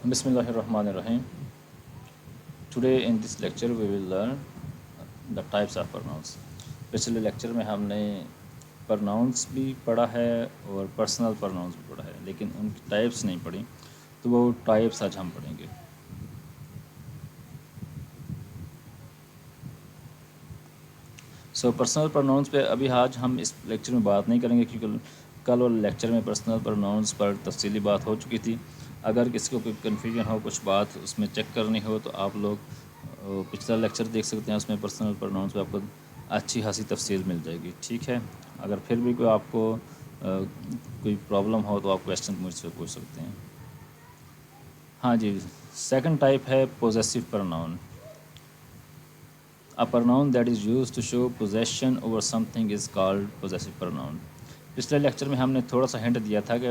Bismillahirrahmanirrahim. Today in this lecture we will learn the types of pronouns. پچھلے lecture میں ہم نے pronounce بھی پڑھا ہے اور پرسنل پرناؤنس بھی پڑھا ہے، لیکن ان کی ٹائپس نہیں پڑھی، تو وہ ٹائپس آج ہم پڑھیں گے۔ پرسنل پرناؤنس پہ ابھی آج ہم اس لیکچر میں بات نہیں کریں گے، کیونکہ کل والے لیکچر میں پرسنل پرناؤنس پر تفصیلی بات ہو چکی تھی۔ اگر کسی کو کوئی کنفیوژن ہو، کچھ بات اس میں چیک کرنی ہو، تو آپ لوگ پچھلا لیکچر دیکھ سکتے ہیں، اس میں پرسنل پرناؤنس پہ آپ کو اچھی خاصی تفصیل مل جائے گی، ٹھیک ہے۔ اگر پھر بھی کوئی آپ کو کوئی پرابلم ہو تو آپ کویسچن مجھ سے پوچھ سکتے ہیں۔ ہاں جی، سیکنڈ ٹائپ ہے possessive پرناؤن۔ A pronoun that is used to show possession over something is called possessive pronoun۔ پچھلے لیکچر میں ہم نے تھوڑا سا ہنٹ دیا تھا کہ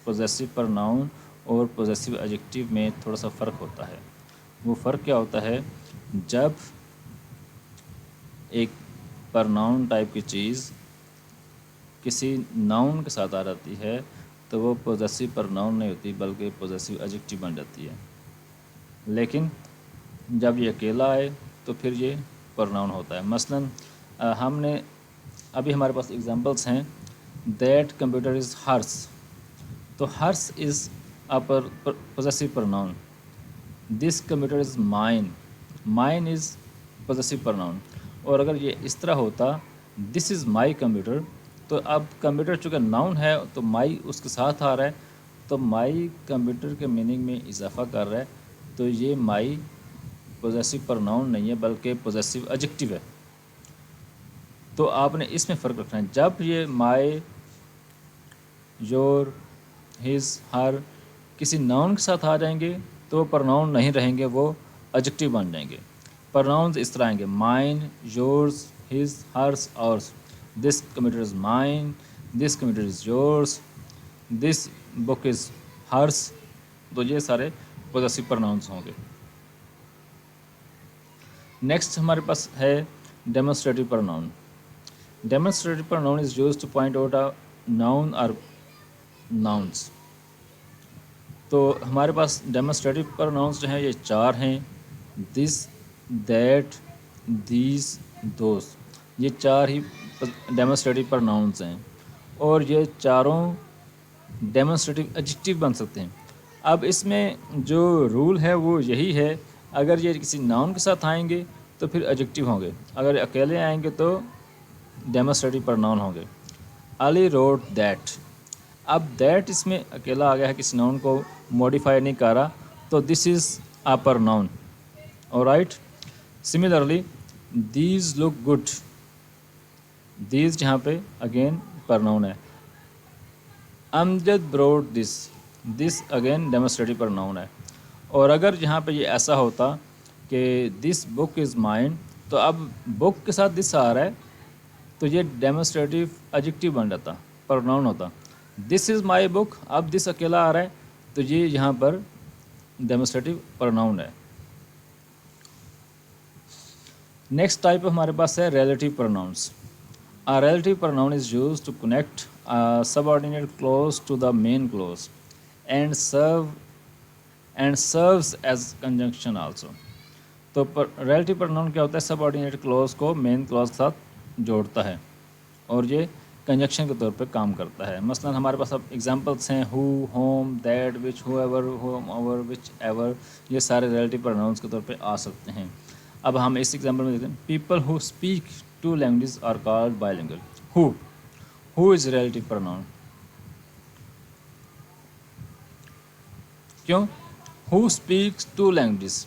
پوزیسو پرناؤن اور پوزیسو ایڈجیکٹیو میں تھوڑا سا فرق ہوتا ہے۔ وہ فرق کیا ہوتا ہے؟ جب ایک پرناؤن ٹائپ کی چیز کسی ناؤن کے ساتھ آ جاتی ہے تو وہ پوزیسو پرناؤن نہیں ہوتی، بلکہ پوزیسو ایڈجیکٹیو بن جاتی ہے۔ لیکن جب یہ اکیلا آئے تو پھر یہ پرناؤن ہوتا ہے۔ مثلا ہم نے ابھی ہمارے پاس ایگزامپلس ہیں، دیٹ کمپیوٹر از ہرس، تو hers is possessive pronoun. This computer is mine, mine is possessive pronoun. اور اگر یہ اس طرح ہوتا دس از مائی کمپیوٹر، تو اب کمپیوٹر چونکہ ناؤن ہے تو مائی اس کے ساتھ آ رہا ہے، تو مائی کمپیوٹر کے میننگ میں اضافہ کر رہا ہے، تو یہ مائی پوزیسو پرناؤن نہیں ہے بلکہ پوزیسو ایڈجیکٹیو ہے۔ تو آپ نے اس میں فرق رکھنا ہے، جب یہ مائی، یور، ہز، ہر کسی ناؤن کے ساتھ آ جائیں گے تو وہ پرناؤن نہیں رہیں گے، وہ ایڈجیکٹیو بن جائیں گے۔ پرناؤنز اس طرح آئیں گے، mine, yours, his, hers, ours. This computer is mine, this computer is yours, this book is hers, تو یہ سارے پوزیسو پرناؤنز ہوں گے۔ نیکسٹ ہمارے پاس ہے demonstrative pronoun. Demonstrative pronoun is used to point out a noun اور ناؤنس۔ تو ہمارے پاس ڈیمونسٹریٹو پرناؤنس جو ہیں یہ چار ہیں، دس، دیٹ، دیز، دوز، یہ چار ہی ڈیمونسٹریٹو پرناؤنس ہیں، اور یہ چاروں ڈیمونسٹریٹو ایڈجیکٹیو بن سکتے ہیں۔ اب اس میں جو رول ہے وہ یہی ہے، اگر یہ کسی ناؤن کے ساتھ آئیں گے تو پھر ایڈجیکٹیو ہوں گے، اگر اکیلے آئیں گے تو ڈیمونسٹریٹو پرناؤن ہوں گے۔ علی روٹ دیٹ، اب دیٹ اس میں اکیلا آ گیا ہے، کسی ناؤن کو موڈیفائی نہیں کر رہا، تو this is a pronoun, alright. Similarly these look good, these جہاں پہ اگین پرناؤن ہے۔ امجد بروٹ دس، دس اگین ڈیمونسٹریٹو پرناؤن ہے۔ اور اگر یہاں پہ یہ ایسا ہوتا کہ دس بک از مائن، تو اب بک کے ساتھ دس آ رہا ہے تو یہ ڈیمونسٹریٹو ایڈجیکٹیو بن جاتا، پرناؤن ہوتا۔ دس از مائی بک، اب دس اکیلا آ رہا ہے تو یہ یہاں پر ڈیمونسٹریٹو پرناؤن ہے۔ نیکسٹ ٹائپ ہمارے پاس ہے relative pronounce. A relative pronoun is used to connect a subordinate clause to the main clause and serves as conjunction also۔ تو ریلیٹیو پرناؤن کیا ہوتا ہے؟ سب آرڈینیٹ کلوز کو مین کلوز کے ساتھ جوڑتا ہے اور یہ کنجنکشن کے طور پہ کام کرتا ہے۔ مثلا ہمارے پاس اب ایگزامپلس ہیں who, whom, that, which, whoever, whomever, whichever, یہ سارے ریلیٹیو پرناؤنس کے طور پہ آ سکتے ہیں۔ اب ہم اس ایگزامپل میں دیکھتے ہیں، people who speak two languages are called bilingual. Who is relative pronoun, کیوں؟ ہو اسپیکس ٹو لینگویجز،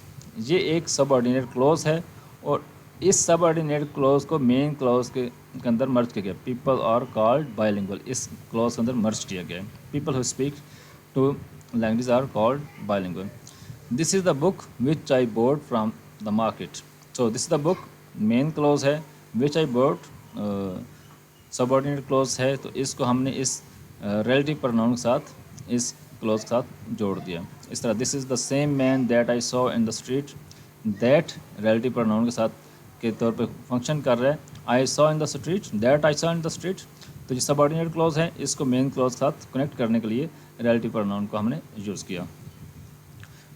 یہ ایک سب آرڈینیٹ کلوز ہے اور اس سب آرڈینیٹ کلوز کو مین کلوز کے اندر مرج کیا گیا، people are called bilingual, اس کلوز کے اندر مرج کیا گیا ہے۔ People who speak two language are called bilingual. This is the book which I bought from the market, so this is the book main clause ہے، which I bought subordinate clause ہے، تو اس کو ہم نے اس relative pronoun کے ساتھ اس clause کے ساتھ جوڑ دیا۔ اس طرح this is the same man that I saw in the street, that relative pronoun کے ساتھ کے طور پہ فنکشن کر رہا ہے، I saw in the street, that I saw in the street, تو یہ سب آرڈینیٹ کلوز ہے، اس کو مین کلوز کے ساتھ کنیکٹ کرنے کے لیے ریلیٹیو پرناؤن کو ہم نے یوز کیا۔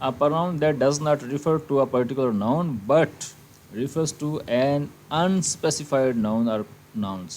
A pronoun that does not refer to a particular noun but refers to an unspecified noun or nouns.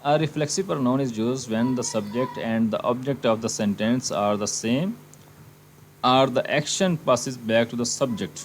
A reflexive pronoun is used when the subject and the object of the sentence are the same or the action passes back to the subject.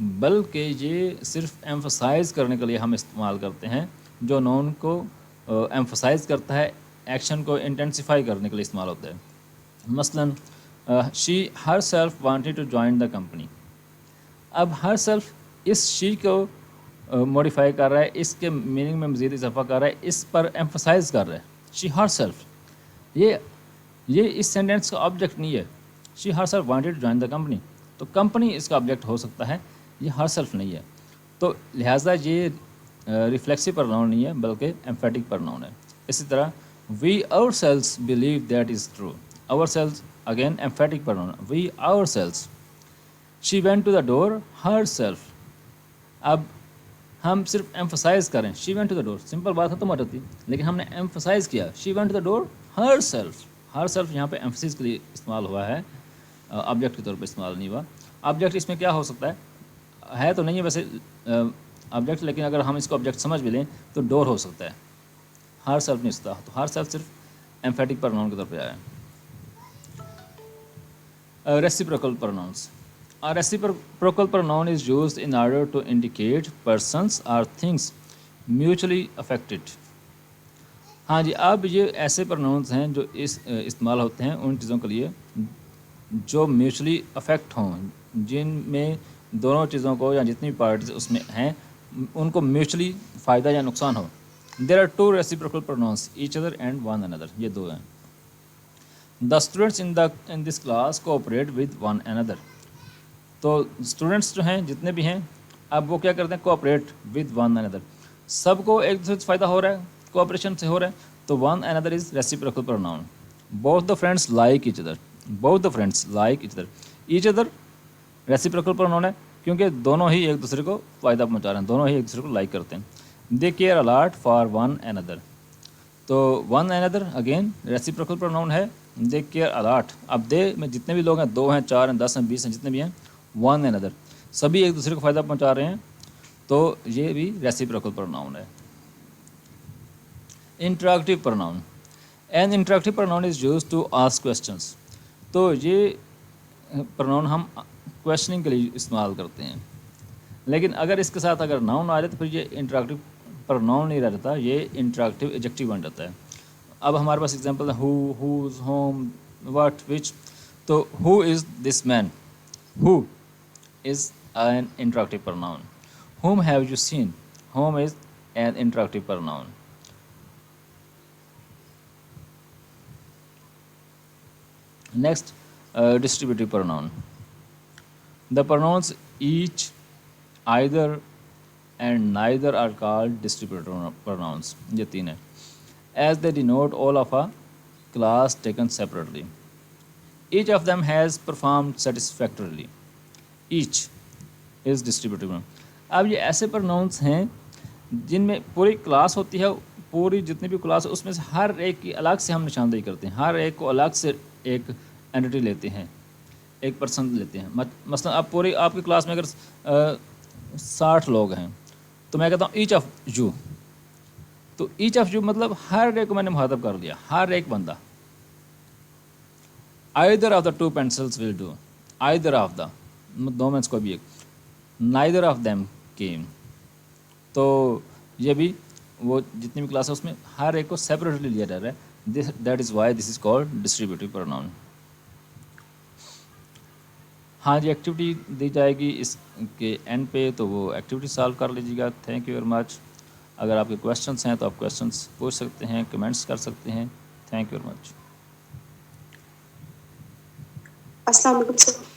بلکہ یہ صرف emphasize کرنے کے لیے ہم استعمال کرتے ہیں. جو نون کو ایمفسائز کرتا ہے ایکشن کو انٹینسیفائی کرنے کے لیے استعمال ہوتا ہے. مثلاً she herself wanted to join the company. اب ہر سیلف اس شی کو موڈیفائی کر رہا ہے, اس کے میننگ میں مزید اضافہ کر رہا ہے, اس پر ایمفسائز کر رہا ہے. شی ہر سیلف یہ اس سینٹینس کا آبجیکٹ نہیں ہے. She herself wanted to join the company, تو کمپنی اس کا آبجیکٹ ہو سکتا ہے, یہ ہر سیلف نہیں ہے. تو لہٰذا یہ ریفلیکسو پروناؤن نہیں ہے بلکہ ایمفیٹک پروناؤن ہے. اسی طرح we ourselves believe that is true. Ourselves again emphatic pronoun, we ourselves. She went to the door herself. اب ہم صرف ایمفسائز کریں she went to the door, simple بات ختم ہو جاتی, لیکن ہم نے ایمفسائز کیا she went to the door herself. Herself یہاں پہ ایمفسس کے لیے استعمال ہوا ہے, آبجیکٹ کے طور پہ استعمال نہیں ہوا. آبجیکٹ اس میں کیا ہو سکتا ہے تو نہیں ہے ویسے آبجیکٹ, لیکن اگر ہم اس کو آبجیکٹ سمجھ بھی لیں تو ڈور ہو سکتا ہے, ہر سیلف نہیں ہوتا. تو ہر سیلف صرف ایمفیٹک پروناؤن کے طور پہ آیا ہے. Reciprocal pronouns. A reciprocal pronoun is used in order to indicate persons or things mutually affected. ہاں جی, اب یہ ایسے پروناؤنس ہیں جو استعمال ہوتے ہیں ان چیزوں کے لیے جو میوچلی افیکٹ ہوں, جن میں دونوں چیزوں کو یا جتنی پارٹیز اس میں ہیں ان کو میوچلی فائدہ یا نقصان ہو. There are two reciprocal pronouns, each other and one another. یہ دو ہیں. The students in this class cooperate with one another. تو اسٹوڈنٹس جو ہیں جتنے بھی ہیں اب وہ کیا کرتے ہیں, کوآپریٹ ود ون another. سب کو ایک دوسرے سے فائدہ ہو رہا ہے, کوآپریشن سے ہو رہا ہے. تو one another is reciprocal pronoun. Both the friends like each other. Both the friends like each other. Each other reciprocal pronoun ہے کیونکہ دونوں ہی ایک دوسرے کو فائدہ پہنچا رہے ہیں, دونوں ہی ایک دوسرے کو لائک کرتے ہیں. They care a lot for one another. تو one another again reciprocal pronoun ہے. They care a lot. اب دے میں جتنے بھی لوگ ہیں, 2 ہیں, 4 ہیں, 10 ہیں, 20 ہیں, جتنے بھی ہیں, ون another سبھی ایک دوسرے کو فائدہ پہنچا رہے ہیں, تو یہ بھی ریسیپروکل پروناؤن ہے. Interrogative pronoun. An interactive pronoun is used to ask questions. تو یہ پروناؤن ہم کویسچننگ کے لیے استعمال کرتے ہیں, لیکن اگر اس کے ساتھ اگر ناؤن آ جائے تو پھر یہ انٹریکٹیو پروناؤن نہیں رہ جاتا, یہ انٹریکٹیو ایڈجیکٹیو بن جاتا ہے. اب ہمارے پاس ایگزامپل ہے who, whose, whom, what, which. تو who is this man, who is an interactive pronoun. Whom have you seen, whom is an interactive pronoun. Next distributive pronoun. The pronouns each, either and neither are called distributive pronouns. یہ 3 ہیں. As they denote all of a class taken separately. Each of them has performed satisfactorily. Each is distributive pronoun. اب یہ ایسے pronouns ہیں جن میں پوری class ہوتی ہے, پوری جتنی بھی کلاس ہے اس میں سے ہر ایک کی الگ سے ہم نشاندہی کرتے ہیں, ہر ایک کو الگ سے ایک اینٹی لیتے ہیں, ایک پرسن لیتے ہیں. مثلا اب پوری آپ کی کلاس میں اگر 60 لوگ ہیں تو میں کہتا ہوں ایچ آف یو. تو ایچ آف یو مطلب ہر ایک کو میں نے مخاطب کر لیا, ہر ایک بندہ. Either of the 2 pencils will do. Either of the, 2 میں سے کوئی بھی ایک. Neither of them came. تو یہ بھی وہ جتنی بھی کلاس ہے اس میں ہر ایک کو سیپریٹلی لیا جا رہا ہے. That is why this is called distributive pronoun. ہاں جی, ایکٹیویٹی دی جائے گی اس کے اینڈ پہ, تو وہ ایکٹیویٹی سالو کر لیجیے گا. Thank you very much. اگر آپ کے کویشچنس ہیں تو آپ کویشچنس پوچھ سکتے ہیں, کمنٹس کر سکتے ہیں. تھینک یو ویری مچ. السلام علیکم سر.